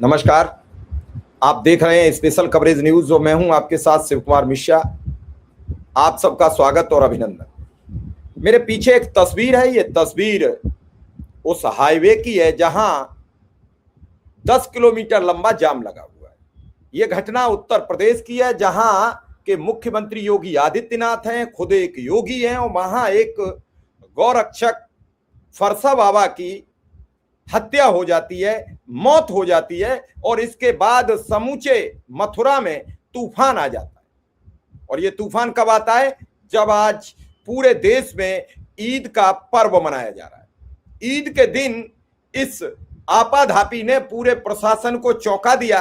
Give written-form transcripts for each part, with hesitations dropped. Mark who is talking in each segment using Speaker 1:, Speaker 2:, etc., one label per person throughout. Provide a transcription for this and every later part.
Speaker 1: नमस्कार। आप देख रहे हैं स्पेशल कवरेज न्यूज और मैं हूं आपके साथ शिव कुमार मिश्रा। आप सबका स्वागत और अभिनंदन। मेरे पीछे एक तस्वीर है। ये तस्वीर उस हाईवे की है जहां 10 किलोमीटर लंबा जाम लगा हुआ है। ये घटना उत्तर प्रदेश की है जहां के मुख्यमंत्री योगी आदित्यनाथ हैं, खुद एक योगी हैं, और वहां एक गौरक्षक फरसा बाबा की हत्या हो जाती है, मौत हो जाती है, और इसके बाद समूचे मथुरा में तूफान आ जाता है। और ये तूफान कब आता है? जब आज पूरे देश में ईद का पर्व मनाया जा रहा है। ईद के दिन इस आपाधापी ने पूरे प्रशासन को चौंका दिया,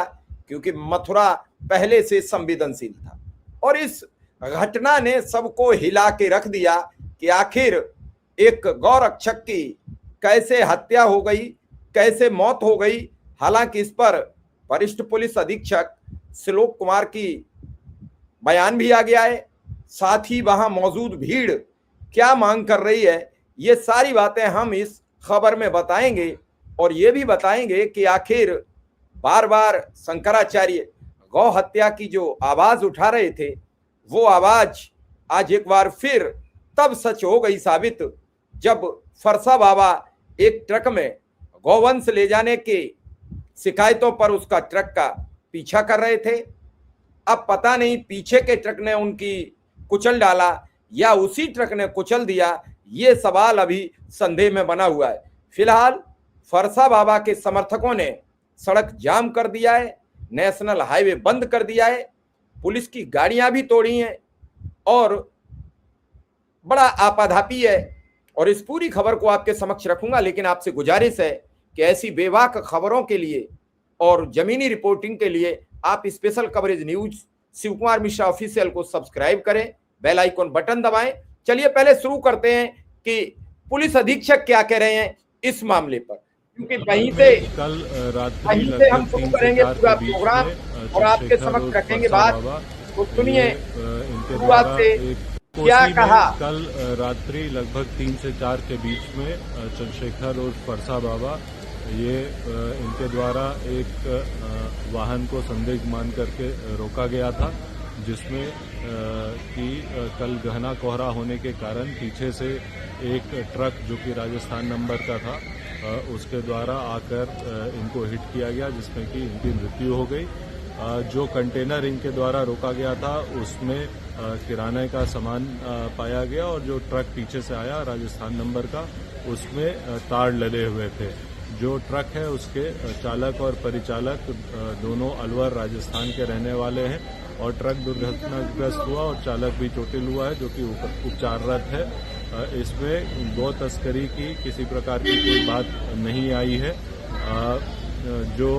Speaker 1: क्योंकि मथुरा पहले से संवेदनशील था। और इस घटना ने सबको हिला के रख दिया कि आखिर एक गौरक्षक की कैसे हत्या हो गई, कैसे मौत हो गई। हालांकि इस पर वरिष्ठ पुलिस अधीक्षक श्लोक कुमार की बयान भी आ गया है। साथ ही वहां मौजूद भीड़ क्या मांग कर रही है, ये सारी बातें हम इस खबर में बताएंगे। और ये भी बताएंगे कि आखिर बार बार शंकराचार्य गौ हत्या की जो आवाज उठा रहे थे, वो आवाज आज एक बार फिर तब सच हो गई साबित जब फरसा बाबा एक ट्रक में गौवंश ले जाने की शिकायतों पर उसका ट्रक का पीछा कर रहे थे। अब पता नहीं पीछे के ट्रक ने उनकी कुचल डाला या उसी ट्रक ने कुचल दिया, ये सवाल अभी संदेह में बना हुआ है। फिलहाल फरसा बाबा के समर्थकों ने सड़क जाम कर दिया है, नेशनल हाईवे बंद कर दिया है, पुलिस की गाड़ियां भी तोड़ी हैं और बड़ा आपाधापी है। और इस पूरी खबर को आपके समक्ष रखूंगा, लेकिन आपसे गुजारिश है कि ऐसी बेबाक खबरों के लिए और जमीनी रिपोर्टिंग के लिए आप special coverage news Shiv Kumar Mishra official को सब्सक्राइब करें, बेल आइकन बटन दबाएं। चलिए पहले शुरू करते हैं कि पुलिस अधीक्षक क्या कह रहे हैं इस मामले पर, क्योंकि वहीं से हम शुरू करेंगे पूरा प्रोग्राम और आपके समक्ष रखेंगे बात। तो सुनिए शुरुआत से क्या कहा।
Speaker 2: कल रात्रि लगभग 3 से 4 के बीच में चंद्रशेखर और फरसा बाबा ये इनके द्वारा एक वाहन को संदिग्ध मान करके रोका गया था, जिसमें कि कल घना कोहरा होने के कारण पीछे से एक ट्रक जो कि राजस्थान नंबर का था उसके द्वारा आकर इनको हिट किया गया, जिसमें कि इनकी मृत्यु हो गई। जो कंटेनर इनके द्वारा रोका गया था उसमें किराने का सामान पाया गया, और जो ट्रक पीछे से आया राजस्थान नंबर का उसमें तार लदे हुए थे। जो ट्रक है उसके चालक और परिचालक दोनों अलवर राजस्थान के रहने वाले हैं, और ट्रक दुर्घटनाग्रस्त हुआ और चालक भी चोटिल हुआ है, जो कि उपचाररत है। इसमें गौ तस्करी की किसी प्रकार की कोई बात नहीं आई है। जो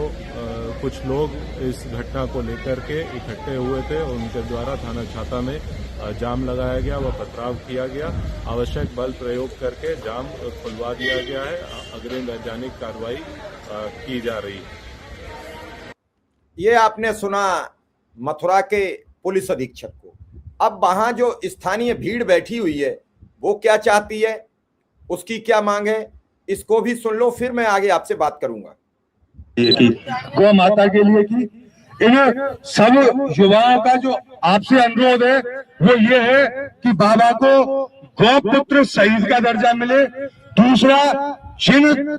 Speaker 2: कुछ लोग इस घटना को लेकर के इकट्ठे हुए थे, उनके द्वारा थाना छाता में जाम लगाया गया, वह पथराव किया गया। आवश्यक बल प्रयोग करके जाम खुलवा दिया गया है। अग्रिम वैज्ञानिक कार्रवाई की जा रही है।
Speaker 1: ये आपने सुना मथुरा के पुलिस अधीक्षक को। अब वहां जो स्थानीय भीड़ बैठी हुई है वो क्या चाहती है, उसकी क्या मांग है, इसको भी सुन लो, फिर मैं आगे आपसे बात करूंगा।
Speaker 3: गौ माता के लिए की इन सब युवाओं का जो आपसे अनुरोध है वो ये है कि बाबा को गौ पुत्र शहीद का दर्जा मिले। दूसरा, जिन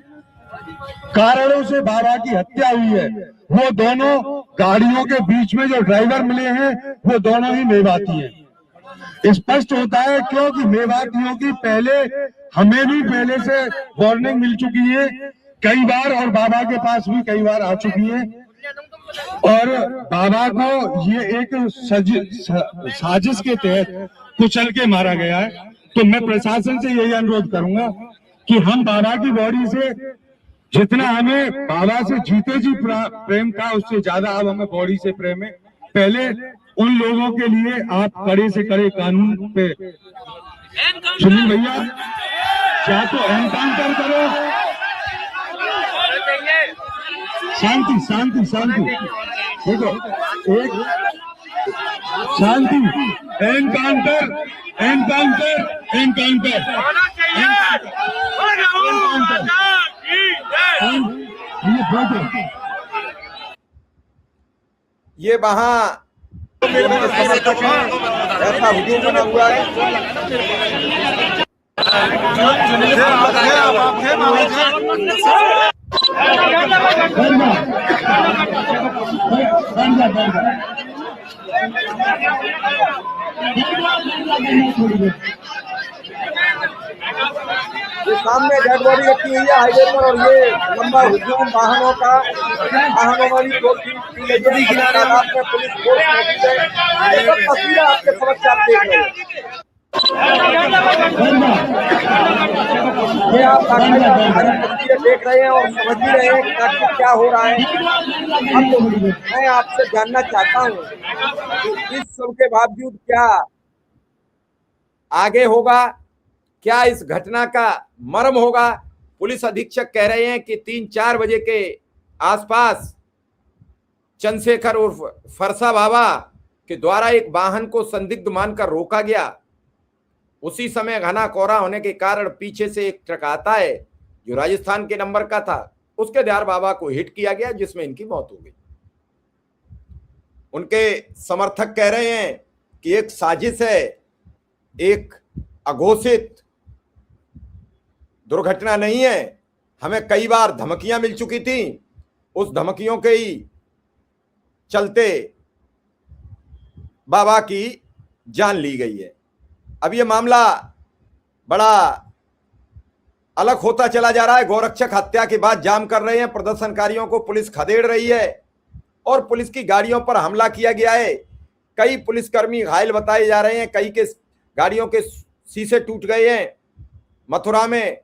Speaker 3: कारणों से बाबा की हत्या हुई है वो दोनों गाड़ियों के बीच में जो ड्राइवर मिले हैं वो दोनों ही मेवाती हैं। स्पष्ट होता है क्योंकि मेवातियों की पहले हमें भी पहले से वार्निंग मिल चुकी है कई बार, और बाबा के पास भी कई बार आ चुकी है, और बाबा को ये एक साजिश के तहत कुचल के मारा गया है। तो मैं प्रशासन से यही अनुरोध करूंगा कि हम बाबा की बॉडी से जितना हमें बाबा से जीते जी प्रेम था उससे ज्यादा अब हमें बॉडी से प्रेम है। पहले उन लोगों के लिए आप कड़े से कड़े कानून पे सुनील भैया या तो एनकाउंटर करो। शांति शांति शांति, देखो एक शांति, एनकाउंटर एनकाउंटर एनकाउंटर
Speaker 1: ये वहां समर्थक हैं, ऐसा हुजूम बना हुआ है। ये सामने डेड बॉडी रखी हुई है हाईवे पर, और ये लंबा हुजूम वाहनों का, वाहनों वाली दो तीन तादाद में पुलिस फोर्स मौजूद है। ये सब तस्वीरें आपके समक्ष आप देख रहे हैं। ये आप सारी तस्वीरें देख रहे हैं और समझ भी रहे हैं कि आखिर क्या हो रहा है। अब मैं आपसे जानना चाहता हूँ कि इस सब के बावजूद क्या आगे होगा, क्या इस घटना का मर्म होगा। पुलिस अधीक्षक कह रहे हैं कि 3-4 बजे के आसपास चंद्रशेखर उर्फ फरसा बाबा के द्वारा एक वाहन को संदिग्ध मानकर रोका गया। उसी समय घना कोहरा होने के कारण पीछे से एक ट्रक आता है जो राजस्थान के नंबर का था, उसके द्वारा बाबा को हिट किया गया, जिसमें इनकी मौत हो गई। उनके समर्थक कह रहे हैं कि एक साजिश है, एक अघोषित दुर्घटना नहीं है। हमें कई बार धमकियां मिल चुकी थी, उस धमकियों के ही चलते बाबा की जान ली गई है। अब ये मामला बड़ा अलग होता चला जा रहा है। गौरक्षक हत्या के बाद जाम कर रहे हैं, प्रदर्शनकारियों को पुलिस खदेड़ रही है और पुलिस की गाड़ियों पर हमला किया गया है। कई पुलिसकर्मी घायल बताए जा रहे हैं, कई के गाड़ियों के शीशे टूट गए हैं। मथुरा में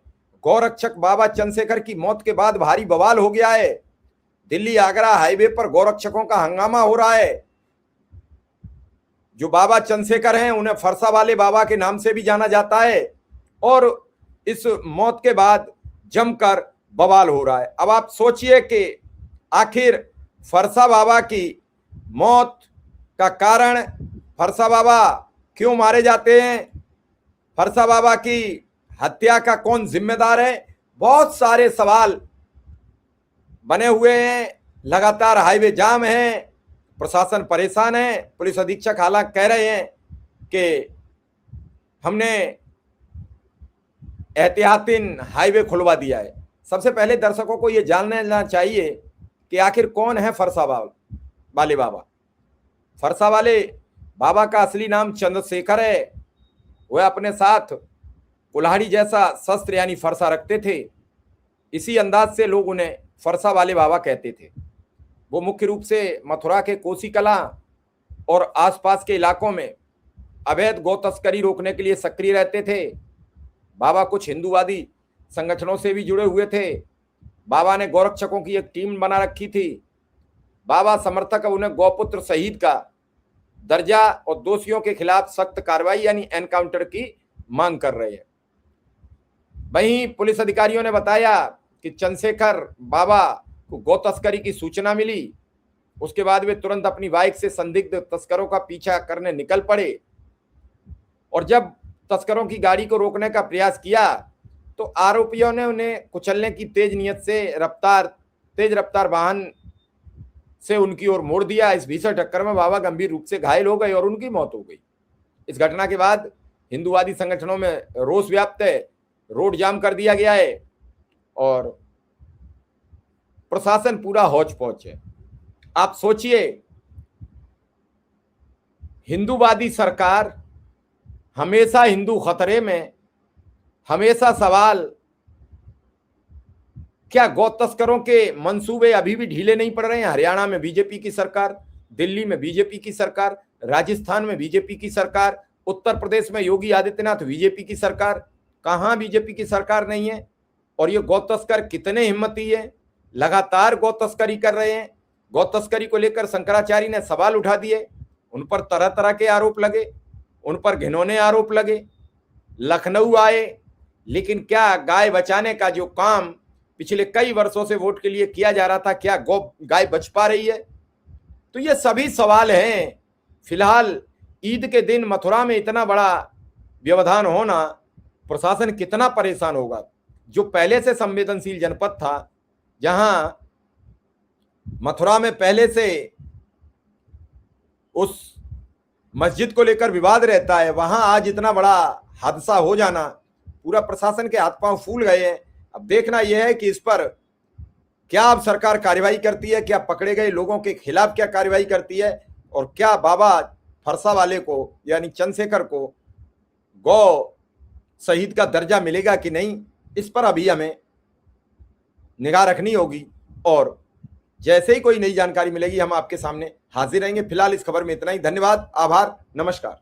Speaker 1: गौरक्षक बाबा चंद्रशेखर की मौत के बाद भारी बवाल हो गया है। दिल्ली आगरा हाईवे पर गौरक्षकों का हंगामा हो रहा है। जो बाबा चंद्रशेखर हैं उन्हें फरसा वाले बाबा के नाम से भी जाना जाता है और इस मौत के बाद जमकर बवाल हो रहा है। अब आप सोचिए कि आखिर फरसा बाबा की मौत का कारण, फरसा बाबा क्यों मारे जाते हैं, फरसा बाबा की हत्या का कौन जिम्मेदार है, बहुत सारे सवाल बने हुए हैं। लगातार हाईवे जाम है, प्रशासन परेशान है। पुलिस अधीक्षक हालांकि कह रहे हैं कि हमने एहतियातन हाईवे खुलवा दिया है। सबसे पहले दर्शकों को यह जानना चाहिए कि आखिर कौन है फरसा वाले बाबा। फरसा वाले बाबा का असली नाम चंद्रशेखर है। वह अपने साथ कुल्हाड़ी जैसा शस्त्र यानी फरसा रखते थे। इसी अंदाज से लोग उन्हें फरसा वाले बाबा कहते थे। वो मुख्य रूप से मथुरा के कोसी कलां और आसपास के इलाकों में अवैध गौ तस्करी रोकने के लिए सक्रिय रहते थे। बाबा कुछ हिंदूवादी संगठनों से भी जुड़े हुए थे। बाबा ने गौरक्षकों की एक टीम बना रखी थी। बाबा समर्थक उन्हें गौपुत्र शहीद का दर्जा और दोषियों के खिलाफ सख्त कार्रवाई यानी एनकाउंटर की मांग कर रहे हैं। वहीं पुलिस अधिकारियों ने बताया कि चंद्रशेखर बाबा को गौ तस्करी की सूचना मिली। उसके बाद वे तुरंत अपनी बाइक से संदिग्ध तस्करों का पीछा करने निकल पड़े और जब तस्करों की गाड़ी को रोकने का प्रयास किया तो आरोपियों ने उन्हें कुचलने की तेज नीयत से तेज रफ्तार वाहन से उनकी ओर मोड़ दिया। इस भीषण टक्कर में बाबा गंभीर रूप से घायल हो गए और उनकी मौत हो गई। इस घटना के बाद हिंदूवादी संगठनों में रोष व्याप्त है, रोड जाम कर दिया गया है और प्रशासन पूरा हौच पौच है। आप सोचिए, हिंदूवादी सरकार हमेशा हिंदू खतरे में, हमेशा सवाल, क्या गौ तस्करों के मंसूबे अभी भी ढीले नहीं पड़ रहे हैं? हरियाणा में बीजेपी की सरकार, दिल्ली में बीजेपी की सरकार, राजस्थान में बीजेपी की सरकार, उत्तर प्रदेश में योगी आदित्यनाथ बीजेपी की सरकार। कहां बीजेपी की सरकार नहीं है? और ये गौ तस्कर कितने हिम्मती है, लगातार गौ तस्करी कर रहे हैं। गौ तस्करी को लेकर शंकराचार्य ने सवाल उठा दिए, उन पर तरह तरह के आरोप लगे, उन पर घिनौने आरोप लगे। लखनऊ आए, लेकिन क्या गाय बचाने का जो काम पिछले कई वर्षों से वोट के लिए किया जा रहा था, क्या गाय बच पा रही है? तो ये सभी सवाल हैं। फिलहाल ईद के दिन मथुरा में इतना बड़ा व्यवधान होना, प्रशासन कितना परेशान होगा। जो पहले से संवेदनशील जनपद था, जहां मथुरा में पहले से उस मस्जिद को लेकर विवाद रहता है, वहां आज इतना बड़ा हादसा हो जाना, पूरा प्रशासन के हाथ पांव फूल गए हैं। अब देखना यह है कि इस पर क्या अब सरकार कार्रवाई करती है, क्या पकड़े गए लोगों के खिलाफ क्या कार्रवाई करती है, और क्या बाबा फरसा वाले को यानी चंद्रशेखर को गौ शहीद का दर्जा मिलेगा कि नहीं, इस पर अभी हमें निगाह रखनी होगी। और जैसे ही कोई नई जानकारी मिलेगी हम आपके सामने हाजिर रहेंगे। फिलहाल इस खबर में इतना ही। धन्यवाद, आभार, नमस्कार।